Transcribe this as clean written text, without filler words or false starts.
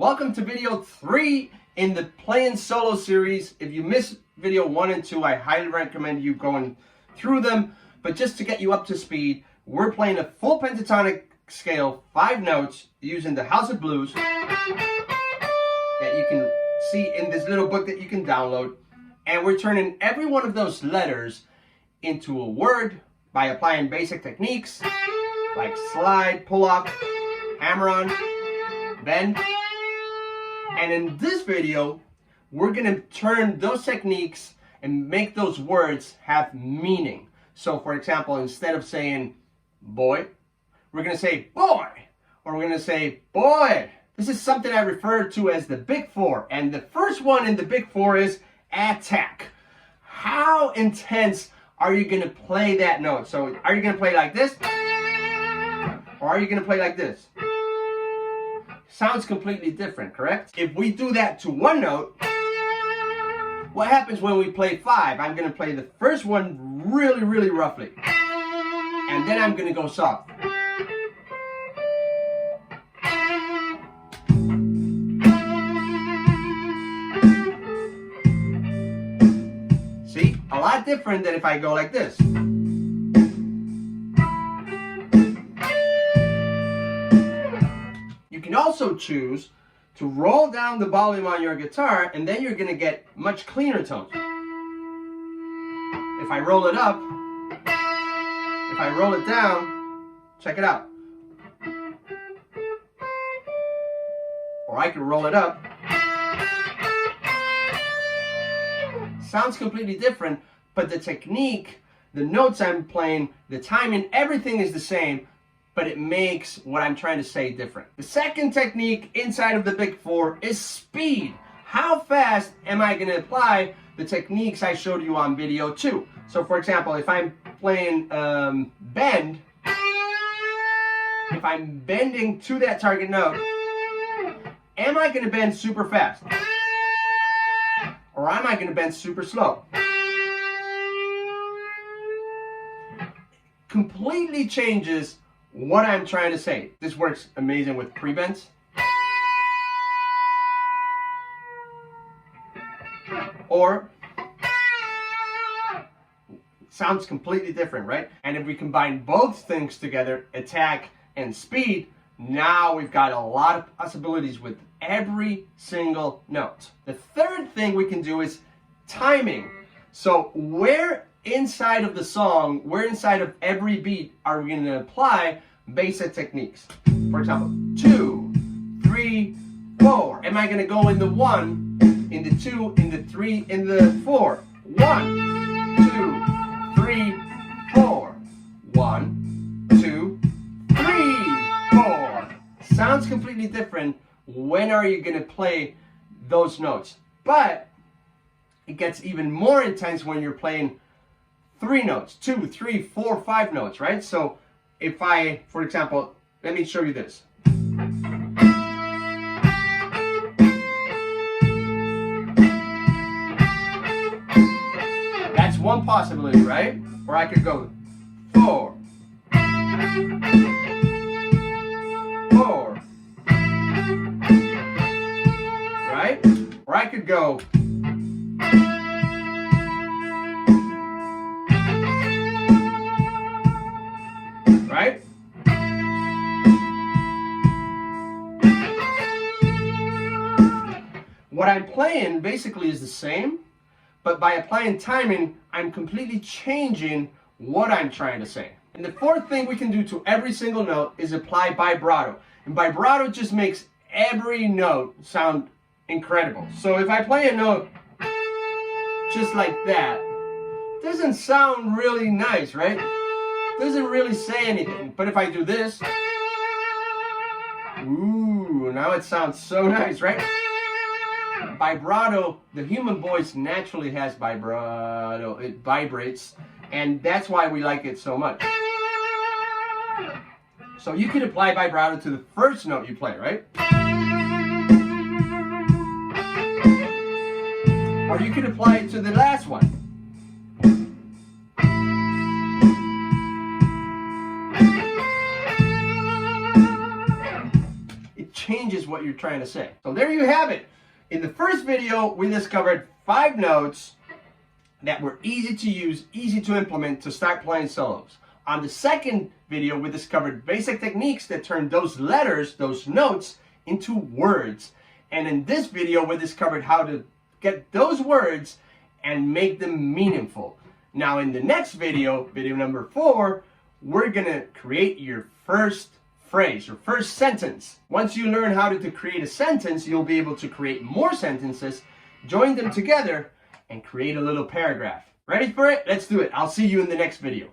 Welcome to video 3 in the Playing Solo series. If you missed video 1 and 2, I highly recommend you going through them. But just to get you up to speed, we're playing a full pentatonic scale, 5 notes, using the House of Blues that you can see in this little book that you can download. And we're turning every one of those letters into a word by applying basic techniques like slide, pull up, hammer on, bend. And in this video, we're going to turn those techniques and make those words have meaning. So for example, instead of saying boy, we're going to say boy, or we're going to say boy. This is something I refer to as the Big Four. And the first one in the Big Four is attack. How intense are you going to play that note? So are you going to play like this? Or are you going to play like this? Sounds completely different, correct? If we do that to one note, what happens when we play 5? I'm going to play the first one really, really roughly. And then I'm going to go soft. See? A lot different than if I go like this. You can also choose to roll down the volume on your guitar, and then you're going to get much cleaner tones. If I roll it up, if I roll it down, check it out. Or I can roll it up. Sounds completely different, but the technique, the notes I'm playing, the timing, everything is the same, but it makes what I'm trying to say different. The second technique inside of the Big Four is speed. How fast am I going to apply the techniques I showed you on video 2? So for example, if I'm playing bend, if I'm bending to that target note, am I going to bend super fast? Or am I going to bend super slow? Completely changes what I'm trying to say. This works amazing with pre-bends. Or sounds completely different, right? And if we combine both things together, attack and speed, now we've got a lot of possibilities with every single note. The third thing we can do is timing. So where inside of the song, where inside of every beat are we going to apply basic techniques? For example, 2, 3, 4. Am I going to go in the 1, in the 2, in the 3, in the 4? 1, 2, 3, 4. 1, 2, 3, 4. Sounds completely different. When are you going to play those notes? But it gets even more intense when you're playing 3 notes, 2, 3, 4, 5 notes, right? So if I, for example, let me show you this. That's one possibility, right? Or I could go 4, 4, right? Or I could go right? What I'm playing basically is the same, but by applying timing, I'm completely changing what I'm trying to say. And the fourth thing we can do to every single note is apply vibrato. And vibrato just makes every note sound incredible. So if I play a note just like that, it doesn't sound really nice, right? Doesn't really say anything. But if I do this, ooh, now it sounds so nice, right? Vibrato, the human voice naturally has vibrato. It vibrates, and that's why we like it so much. So you can apply vibrato to the first note you play, right? Or you can apply it to the last one. changes what what you're trying to say. So there you have it. In the first video, we discovered 5 notes that were easy to use, easy to implement to start playing solos. On the second video, we discovered basic techniques that turn those letters, those notes, into words. And in this video, we discovered how to get those words and make them meaningful. Now in the next video, video number 4, we're gonna create your first phrase, your first sentence. Once you learn how to create a sentence, you'll be able to create more sentences, join them together, and create a little paragraph. Ready for it? Let's do it. I'll see you in the next video.